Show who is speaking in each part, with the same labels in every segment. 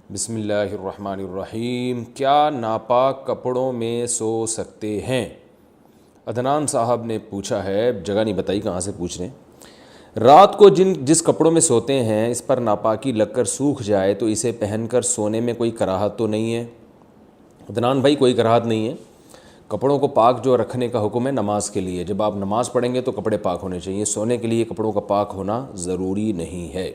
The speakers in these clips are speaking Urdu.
Speaker 1: بسم اللہ الرحمن الرحیم۔ کیا ناپاک کپڑوں میں سو سکتے ہیں؟ عدنان صاحب نے پوچھا ہے، جگہ نہیں بتائی کہاں سے پوچھ رہے ہیں۔ رات کو جس کپڑوں میں سوتے ہیں اس پر ناپاکی لگ کر سوکھ جائے تو اسے پہن کر سونے میں کوئی کراہت تو نہیں ہے؟ عدنان بھائی، کوئی کراہت نہیں ہے۔ کپڑوں کو پاک جو رکھنے کا حکم ہے نماز کے لیے، جب آپ نماز پڑھیں گے تو کپڑے پاک ہونے چاہیے، سونے کے لیے کپڑوں کا پاک ہونا ضروری نہیں ہے۔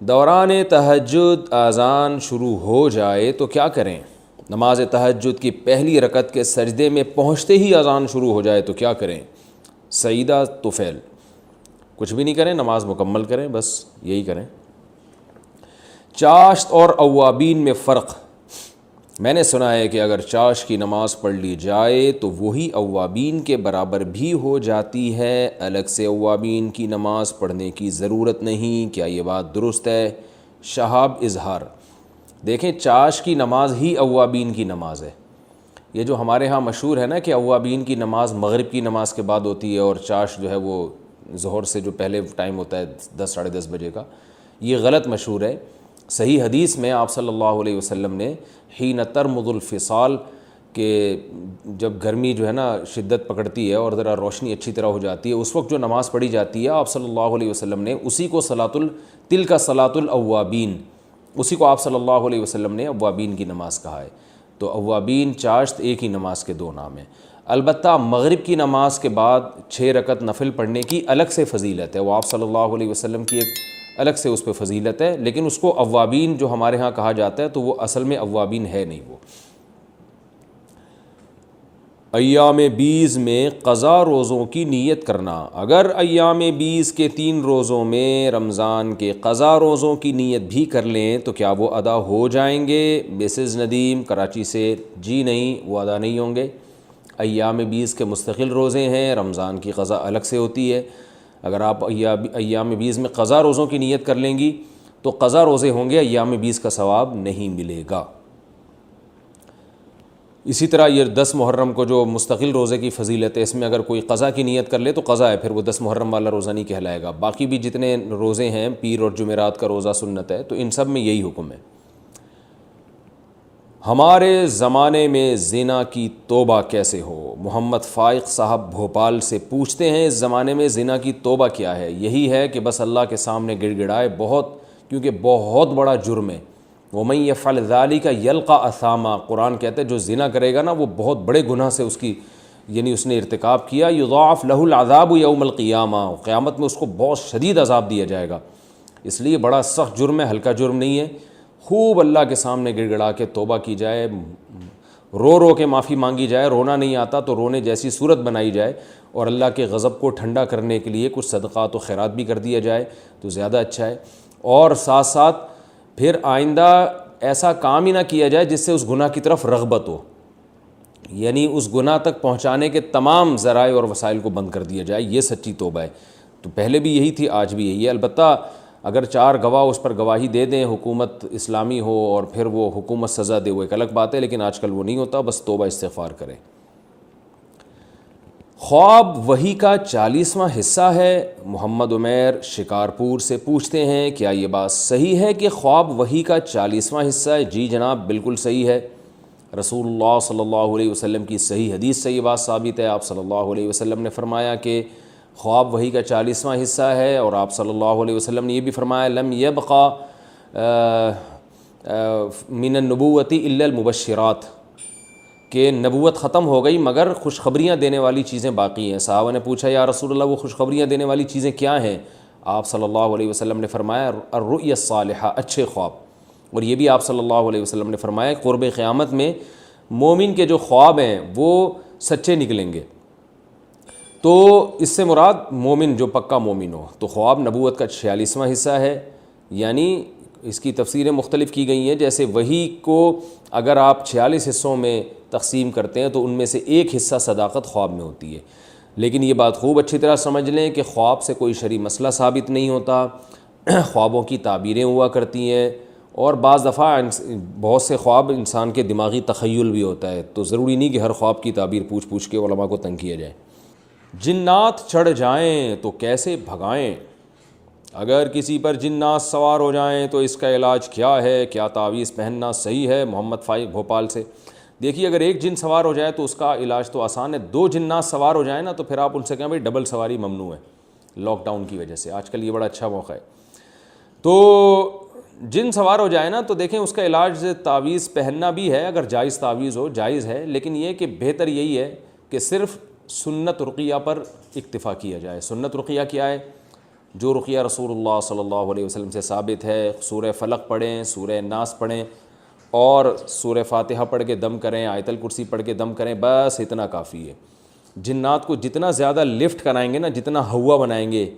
Speaker 1: دوران تہجد اذان شروع ہو جائے تو کیا کریں؟ نماز تہجد کی پہلی رکعت کے سجدے میں پہنچتے ہی اذان شروع ہو جائے تو کیا کریں؟ سیدہ طفیل: کچھ بھی نہیں کریں، نماز مکمل کریں، بس یہی کریں۔ چاشت اور اوابین میں فرق۔ میں نے سنا ہے کہ اگر چاشت کی نماز پڑھ لی جائے تو وہی اوابین کے برابر بھی ہو جاتی ہے، الگ سے اوابین کی نماز پڑھنے کی ضرورت نہیں۔ کیا یہ بات درست ہے؟ شہاب اظہار: دیکھیں، چاشت کی نماز ہی اوابین کی نماز ہے۔ یہ جو ہمارے ہاں مشہور ہے نا کہ اوابین کی نماز مغرب کی نماز کے بعد ہوتی ہے اور چاشت جو ہے وہ ظہر سے جو پہلے ٹائم ہوتا ہے 10 ساڑھے 10 بجے کا، یہ غلط مشہور ہے۔ صحیح حدیث میں آپ صلی اللہ علیہ وسلم نے حین ترمض الفصال، کہ جب گرمی جو ہے نا شدت پکڑتی ہے اور ذرا روشنی اچھی طرح ہو جاتی ہے، اس وقت جو نماز پڑھی جاتی ہے آپ صلی اللہ علیہ وسلم نے اسی کو تلک صلاۃ الاوابین، اسی کو آپ صلی اللہ علیہ وسلم نے اوابین کی نماز کہا ہے۔ تو اوابین چاشت ایک ہی نماز کے دو نام ہیں۔ البتہ مغرب کی نماز کے بعد 6 رکعت نفل پڑھنے کی الگ سے فضیلت ہے، وہ آپ صلی اللہ علیہ وسلم کی ایک الگ سے اس پہ فضیلت ہے، لیکن اس کو اوابین جو ہمارے ہاں کہا جاتا ہے تو وہ اصل میں اوابین ہے نہیں۔ وہ ایام 20 میں قضا روزوں کی نیت کرنا۔ اگر ایام 20 کے 3 روزوں میں رمضان کے قضا روزوں کی نیت بھی کر لیں تو کیا وہ ادا ہو جائیں گے؟ مسز ندیم کراچی سے: جی نہیں، وہ ادا نہیں ہوں گے۔ ایام 20 کے مستقل روزے ہیں، رمضان کی قضا الگ سے ہوتی ہے۔ اگر آپ ایام 20 میں قضا روزوں کی نیت کر لیں گی تو قضا روزے ہوں گے، ایام 20 کا ثواب نہیں ملے گا۔ اسی طرح یہ 10 محرم کو جو مستقل روزے کی فضیلت ہے، اس میں اگر کوئی قضا کی نیت کر لے تو قضا ہے، پھر وہ 10 محرم والا روزہ نہیں کہلائے گا۔ باقی بھی جتنے روزے ہیں، پیر اور جمعرات کا روزہ سنت ہے، تو ان سب میں یہی حکم ہے۔ ہمارے زمانے میں زنا کی توبہ کیسے ہو؟ محمد فائق صاحب بھوپال سے پوچھتے ہیں، اس زمانے میں زنا کی توبہ کیا ہے؟ یہی ہے کہ بس اللہ کے سامنے گڑ گڑائے، کیونکہ بہت بڑا جرم ہے۔ وَمَن يَفْعَلْ ذَلِكَ يَلْقَ أَثَامًا، قرآن کہتا ہے جو زنا کرے گا نا وہ بہت بڑے گناہ سے اس نے ارتکاب کیا۔ يُضَاعَفْ لَهُ الْعَذَابُ يَوْمَ الْقِيَامَةِ، قیامت میں اس کو بہت شدید عذاب دیا جائے گا۔ اس لیے بڑا سخت جرم ہے، ہلکا جرم نہیں ہے۔ خوب اللہ کے سامنے گڑ گڑا کے توبہ کی جائے، رو رو کے معافی مانگی جائے، رونا نہیں آتا تو رونے جیسی صورت بنائی جائے، اور اللہ کے غضب کو ٹھنڈا کرنے کے لیے کچھ صدقات و خیرات بھی کر دیا جائے تو زیادہ اچھا ہے۔ اور ساتھ ساتھ پھر آئندہ ایسا کام ہی نہ کیا جائے جس سے اس گناہ کی طرف رغبت ہو، یعنی اس گناہ تک پہنچانے کے تمام ذرائع اور وسائل کو بند کر دیا جائے، یہ سچی توبہ ہے۔ تو پہلے بھی یہی تھی، آج بھی یہی ہے۔ البتہ اگر 4 گواہ اس پر گواہی دے دیں، حکومت اسلامی ہو اور پھر وہ حکومت سزا دے، وہ ایک الگ بات ہے، لیکن آج کل وہ نہیں ہوتا، بس توبہ استغفار کریں۔ خواب وحی کا 40واں حصہ ہے؟ محمد عمیر شکارپور سے پوچھتے ہیں، کیا یہ بات صحیح ہے کہ خواب وحی کا 40واں حصہ ہے؟ جی جناب، بالکل صحیح ہے۔ رسول اللہ صلی اللہ علیہ وسلم کی صحیح حدیث سے یہ بات ثابت ہے۔ آپ صلی اللہ علیہ وسلم نے فرمایا کہ خواب وحی کا 40واں حصہ ہے، اور آپ صلی اللہ علیہ وسلم نے یہ بھی فرمایا، لم یبقى من النبوۃ الا المبشرات، کہ نبوت ختم ہو گئی مگر خوشخبریاں دینے والی چیزیں باقی ہیں۔ صحابہ نے پوچھا، یا رسول اللہ وہ خوشخبریاں دینے والی چیزیں کیا ہیں؟ آپ صلی اللہ علیہ وسلم نے فرمایا، الرؤیا الصالحہ، اچھے خواب۔ اور یہ بھی آپ صلی اللہ علیہ وسلم نے فرمایا، قرب قیامت میں مومن کے جو خواب ہیں وہ سچے نکلیں گے۔ تو اس سے مراد مومن جو پکا مومن ہو، تو خواب نبوت کا 46واں حصہ ہے، یعنی اس کی تفسیریں مختلف کی گئی ہیں۔ جیسے وحی کو اگر آپ 46 حصوں میں تقسیم کرتے ہیں تو ان میں سے ایک حصہ صداقت خواب میں ہوتی ہے، لیکن یہ بات خوب اچھی طرح سمجھ لیں کہ خواب سے کوئی شرعی مسئلہ ثابت نہیں ہوتا، خوابوں کی تعبیریں ہوا کرتی ہیں، اور بعض دفعہ بہت سے خواب انسان کے دماغی تخیل بھی ہوتا ہے، تو ضروری نہیں کہ ہر خواب کی تعبیر پوچھ پوچھ کے علماء کو تنگ کیا جائے۔ جنات چڑھ جائیں تو کیسے بھگائیں؟ اگر کسی پر جنات سوار ہو جائیں تو اس کا علاج کیا ہے, کیا تعویذ پہننا صحیح ہے؟ محمد فائق بھوپال سے. دیکھیے اگر ایک جن سوار ہو جائے تو اس کا علاج تو آسان ہے, 2 جنات سوار ہو جائیں نا تو پھر آپ ان سے کہیں بھائی ڈبل سواری ممنوع ہے لاک ڈاؤن کی وجہ سے. آج کل یہ بڑا اچھا موقع ہے. تو جن سوار ہو جائے نا تو دیکھیں اس کا علاج تعویذ پہننا بھی ہے, اگر جائز تعویذ ہو جائز ہے, لیکن یہ کہ بہتر یہی ہے کہ صرف سنت رقیہ پر اکتفا کیا جائے. سنت رقیہ کیا ہے؟ جو رقیہ رسول اللہ صلی اللہ علیہ وسلم سے ثابت ہے, سورہ فلق پڑھیں, سورہ ناس پڑھیں اور سورہ فاتحہ پڑھ کے دم کریں, آیت الکرسی پڑھ کے دم کریں, بس اتنا کافی ہے. جنات کو جتنا زیادہ لفٹ کرائیں گے نا, جتنا ہوا بنائیں گے,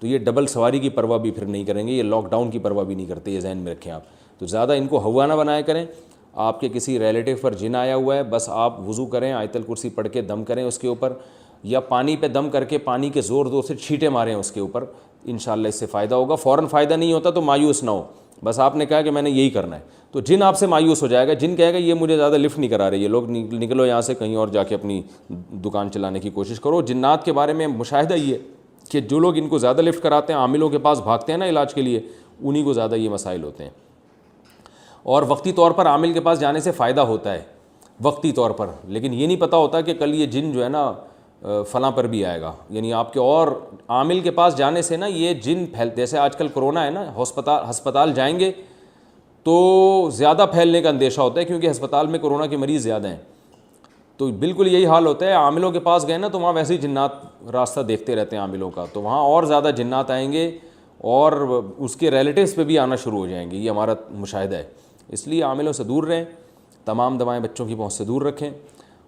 Speaker 1: تو یہ ڈبل سواری کی پرواہ بھی پھر نہیں کریں گے, یہ لاک ڈاؤن کی پرواہ بھی نہیں کرتے, یہ ذہن میں رکھیں آپ. تو زیادہ ان کو ہوا نہ بنایا کریں. آپ کے کسی ریلیٹیو پر جن آیا ہوا ہے, بس آپ وضو کریں, آیت الکرسی پڑھ کے دم کریں اس کے اوپر, یا پانی پہ دم کر کے پانی کے زور زور سے چھینٹے ماریں اس کے اوپر, انشاءاللہ اس سے فائدہ ہوگا. فوراً فائدہ نہیں ہوتا تو مایوس نہ ہو, بس آپ نے کہا کہ میں نے یہی کرنا ہے, تو جن آپ سے مایوس ہو جائے گا. جن کہے گا یہ مجھے زیادہ لفٹ نہیں کرا رہے, یہ لوگ نکلو یہاں سے, کہیں اور جا کے اپنی دکان چلانے کی کوشش کرو. جنات کے بارے میں مشاہدہ یہ ہے کہ جو لوگ ان کو زیادہ لفٹ کراتے ہیں, عاملوں کے پاس بھاگتے ہیں نا علاج کے لیے, انہی کو زیادہ یہ مسائل ہوتے ہیں. اور وقتی طور پر عامل کے پاس جانے سے فائدہ ہوتا ہے وقتی طور پر, لیکن یہ نہیں پتہ ہوتا کہ کل یہ جن جو ہے نا فلاں پر بھی آئے گا. یعنی آپ کے اور عامل کے پاس جانے سے نا یہ جن جیسے آج کل کرونا ہے نا, ہسپتال جائیں گے تو زیادہ پھیلنے کا اندیشہ ہوتا ہے, کیونکہ ہسپتال میں کرونا کے مریض زیادہ ہیں. تو بالکل یہی حال ہوتا ہے. عاملوں کے پاس گئے نا تو وہاں ویسے ہی جنات راستہ دیکھتے رہتے ہیں عاملوں کا, تو وہاں اور زیادہ جنات آئیں گے اور اس کے ریلیٹیوز پہ بھی آنا شروع ہو جائیں گے. یہ ہمارا مشاہدہ ہے. اس لیے عاملوں سے دور رہیں, تمام دوائیں بچوں کی پہنچ سے دور رکھیں,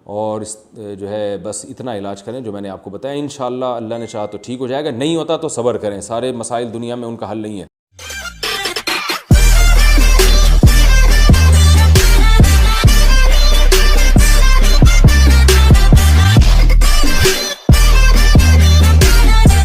Speaker 1: اور جو ہے بس اتنا علاج کریں جو میں نے آپ کو بتایا. انشاءاللہ اللہ نے چاہا تو ٹھیک ہو جائے گا, نہیں ہوتا تو صبر کریں. سارے مسائل دنیا میں ان کا حل نہیں ہے.